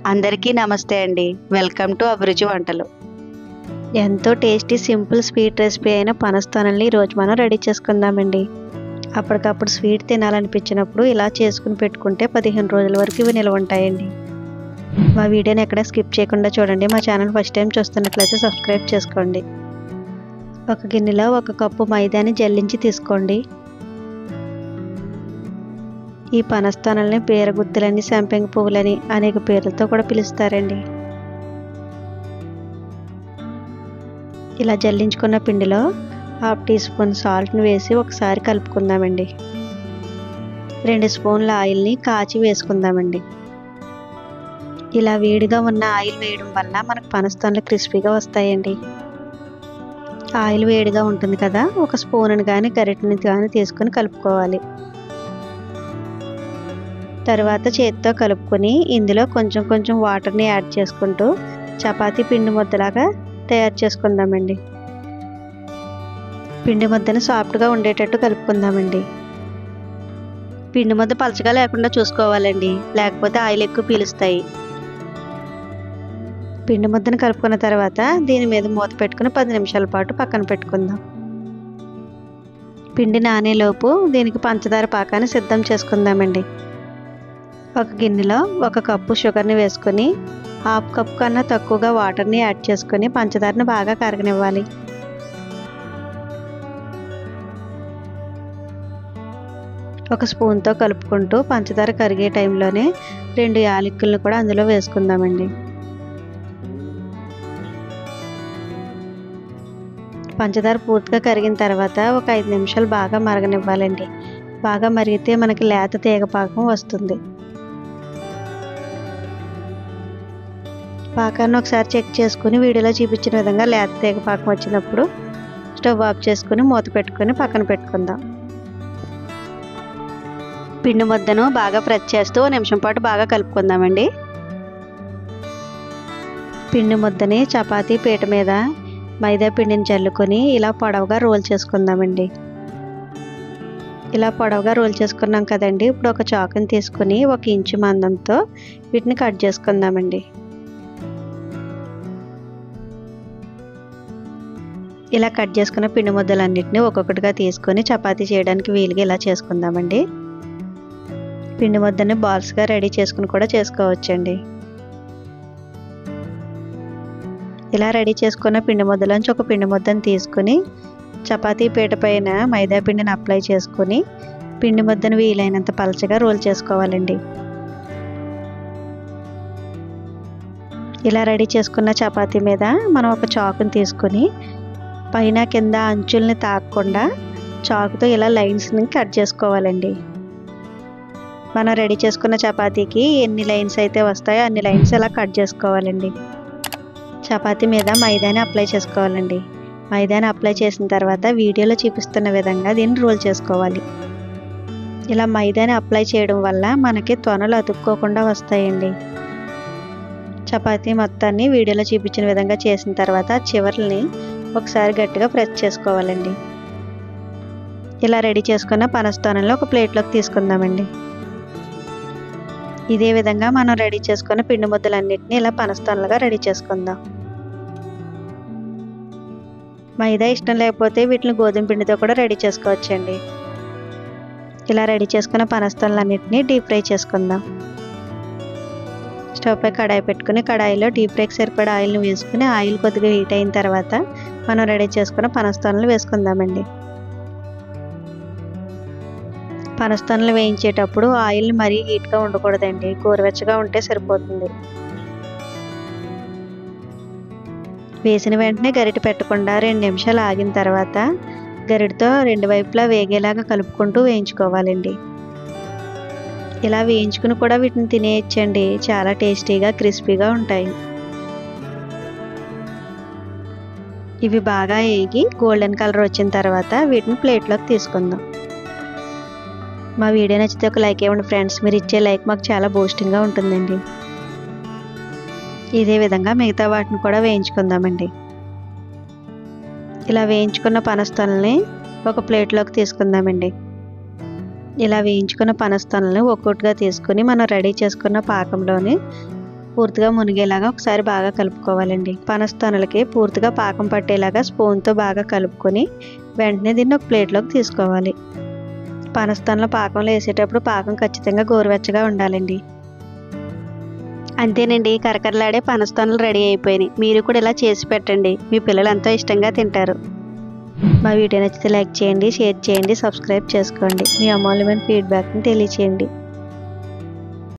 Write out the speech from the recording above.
అందరికీ నమస్తే అండి. వెల్కమ్ టు అభిరుచి వంటలు. ఎంతో టేస్టీ సింపుల్ స్వీట్ రెసిపీ అయిన పనస్తోనల్ని ఈరోజు మనం రెడీ చేసుకుందామండి. అప్పటికప్పుడు స్వీట్ తినాలనిపించినప్పుడు ఇలా చేసుకుని పెట్టుకుంటే 15 రోజుల వరకు ఇవి నిల్వ ఉంటాయండి. మా వీడియోని ఎక్కడ స్కిప్ చేయకుండా చూడండి. మా ఛానల్ ఫస్ట్ టైం చూస్తున్నట్లయితే సబ్స్క్రైబ్ చేసుకోండి. ఒక గిన్నెలో 1 కప్పు మైదాని జల్లించి తీసుకోండి. ఈ పనస్తోనల్ని బీరగుత్తులని, సంపెంగ పువ్వులని అనేక పేర్లతో కూడా పిలుస్తారండి. ఇలా జల్లించుకున్న పిండిలో 1/2 టీ స్పూన్ సాల్ట్ని వేసి ఒకసారి కలుపుకుందామండి. 2 స్పూన్ల ఆయిల్ని కాచి వేసుకుందామండి. ఇలా వేడిగా ఉన్న ఆయిల్ వేయడం వల్ల మనకు పనస్తోనలు క్రిస్పీగా వస్తాయండి. ఆయిల్ వేడిగా ఉంటుంది కదా, 1 స్పూన్ కానీ గరిటెని కానీ తీసుకొని కలుపుకోవాలి. తర్వాత చేతితో కలుపుకొని ఇందులో కొంచెం కొంచెం వాటర్ని యాడ్ చేసుకుంటూ చపాతీ పిండి ముద్దలాగా తయారు చేసుకుందామండి. పిండి ముద్దను సాఫ్ట్గా ఉండేటట్టు కలుపుకుందామండి. పిండి ముద్ద పలచగా లేకుండా చూసుకోవాలండి, లేకపోతే ఆయిల్ ఎక్కువ పీలుస్తాయి. పిండి ముద్దను కలుపుకున్న తర్వాత దీని మీద మూత పెట్టుకుని 10 నిమిషాల పాటు పక్కన పెట్టుకుందాం. పిండి నానేలోపు దీనికి పంచదార పాకాన్ని సిద్ధం చేసుకుందామండి. ఒక గిన్నెలో 1 కప్పు షుగర్ని వేసుకొని 1/2 కప్పు కన్నా తక్కువగా వాటర్ని యాడ్ చేసుకొని పంచదారని బాగా కరగనివ్వాలి. ఒక స్పూన్తో కలుపుకుంటూ పంచదార కరిగే టైంలోనే 2 యాలకులను కూడా అందులో వేసుకుందామండి. పంచదార పూర్తిగా కరిగిన తర్వాత ఒక 5 నిమిషాలు బాగా మరగనివ్వాలండి. బాగా మరిగితే మనకి లేత తీగ పాకం వస్తుంది. పాకాన్ని ఒకసారి చెక్ చేసుకుని వీడియోలో చూపించిన విధంగా లేత తీగ పాకం వచ్చినప్పుడు స్టవ్ ఆఫ్ చేసుకుని మూత పెట్టుకొని పక్కన పెట్టుకుందాం. పిండి ముద్దను బాగా ప్రెస్ చేస్తూ 1 నిమిషం పాటు బాగా కలుపుకుందామండి. పిండి ముద్దని చపాతీ పీట మీద మైదా పిండిని చల్లుకొని ఇలా పొడవుగా రోల్ చేసుకుందామండి. ఇలా పొడవుగా రోల్ చేసుకున్నాం కదండి. ఇప్పుడు ఒక చాకుని తీసుకుని 1 ఇంచు మందంతో వీటిని కట్ చేసుకుందామండి. ఇలా కట్ చేసుకున్న పిండి ముద్దలన్నింటినీ ఒక్కొక్కటిగా తీసుకొని చపాతీ చేయడానికి వీలుగా ఇలా చేసుకుందామండి. పిండి ముద్దని బాల్స్గా రెడీ చేసుకుని కూడా చేసుకోవచ్చండి. ఇలా రెడీ చేసుకున్న పిండి ముద్దలోంచి ఒక పిండి ముద్దను తీసుకుని చపాతీ పీట పైన మైదా పిండిని అప్లై చేసుకుని పిండి ముద్దను వీలైనంత పలచగా రోల్ చేసుకోవాలండి. ఇలా రెడీ చేసుకున్న చపాతీ మీద మనం ఒక చాకుని తీసుకుని పైన కింద అంచుల్ని తాకకుండా చాకుతో ఇలా లైన్స్ని కట్ చేసుకోవాలండి. మనం రెడీ చేసుకున్న చపాతీకి ఎన్ని లైన్స్ అయితే వస్తాయో అన్ని లైన్స్ ఇలా కట్ చేసుకోవాలండి. చపాతీ మీద మైదాని అప్లై చేసుకోవాలండి. మైదాని అప్లై చేసిన తర్వాత వీడియోలో చూపిస్తున్న విధంగా దీన్ని రోల్ చేసుకోవాలి. ఇలా మైదాని అప్లై చేయడం వల్ల మనకి తొనలు అతుక్కోకుండా వస్తాయండి. చపాతీ మొత్తాన్ని వీడియోలో చూపించిన విధంగా చేసిన తర్వాత చివర్లని ఒకసారి గట్టిగా ప్రెస్ చేసుకోవాలండి. ఇలా రెడీ చేసుకున్న పనస్తోనల్ని ఒక ప్లేట్లోకి తీసుకుందామండి. ఇదే విధంగా మనం రెడీ చేసుకున్న పిండి ముద్దలన్నింటినీ ఇలా పనస్తోనలుగా రెడీ చేసుకుందాం. మైదా ఇష్టం లేకపోతే వీటిని గోధుమ పిండితో కూడా రెడీ చేసుకోవచ్చండి. ఇలా రెడీ చేసుకున్న పనస్తోనలన్నింటినీ డీప్ ఫ్రై చేసుకుందాం. స్టవ్ పై కడాయి పెట్టుకుని కడాయిలో డీప్ ఫ్రైకి సరిపడా ఆయిల్ని వేసుకుని ఆయిల్ కొద్దిగా హీట్ అయిన తర్వాత మనం రెడీ చేసుకున్న పనస్తోనలు వేసుకుందామండి. పనస్తోనలు వేయించేటప్పుడు ఆయిల్ని మరీ హీట్గా ఉండకూడదండి, గోరువెచ్చగా ఉంటే సరిపోతుంది. వేసిన వెంటనే గరిటె పెట్టకుండా 2 నిమిషాలు ఆగిన తర్వాత గరిటెతో 2 వైపులా వేగేలాగా కలుపుకుంటూ వేయించుకోవాలండి. ఇలా వేయించుకుని కూడా వీటిని తినేయచ్చండి. చాలా టేస్టీగా క్రిస్పీగా ఉంటాయి. ఇవి బాగా వేగి గోల్డెన్ కలర్ వచ్చిన తర్వాత వీటిని ప్లేట్లోకి తీసుకుందాం. మా వీడియో నచ్చితే ఒక లైక్ ఇవ్వండి ఫ్రెండ్స్. మీరు ఇచ్చే లైక్ మాకు చాలా బూస్టింగ్గా ఉంటుందండి. ఇదే విధంగా మిగతా వాటిని కూడా వేయించుకుందామండి. ఇలా వేయించుకున్న పనస్తోనల్ని ఒక ప్లేట్లోకి తీసుకుందామండి. ఇలా వేయించుకున్న పనస్తోనల్ని ఒక్కొక్కటిగా తీసుకుని మనం రెడీ చేసుకున్న పాకంలోని పూర్తిగా మునిగేలాగా ఒకసారి బాగా కలుపుకోవాలండి. పనస్తొనలకి పూర్తిగా పాకం పట్టేలాగా స్పూన్తో బాగా కలుపుకొని వెంటనే దీన్ని ఒక ప్లేట్లోకి తీసుకోవాలి. పనస్తొనల పాకంలో వేసేటప్పుడు పాకం ఖచ్చితంగా గోరువెచ్చగా ఉండాలండి. అంతేనండి, కరకరలాడే పనస్తొనలు రెడీ అయిపోయినాయి. మీరు కూడా ఇలా చేసి పెట్టండి, మీ పిల్లలు ఎంతో ఇష్టంగా తింటారు. మా వీడియో నచ్చితే లైక్ చేయండి, షేర్ చేయండి, సబ్స్క్రైబ్ చేసుకోండి. మీ అమూల్యమైన ఫీడ్బ్యాక్ని తెలియచేయండి.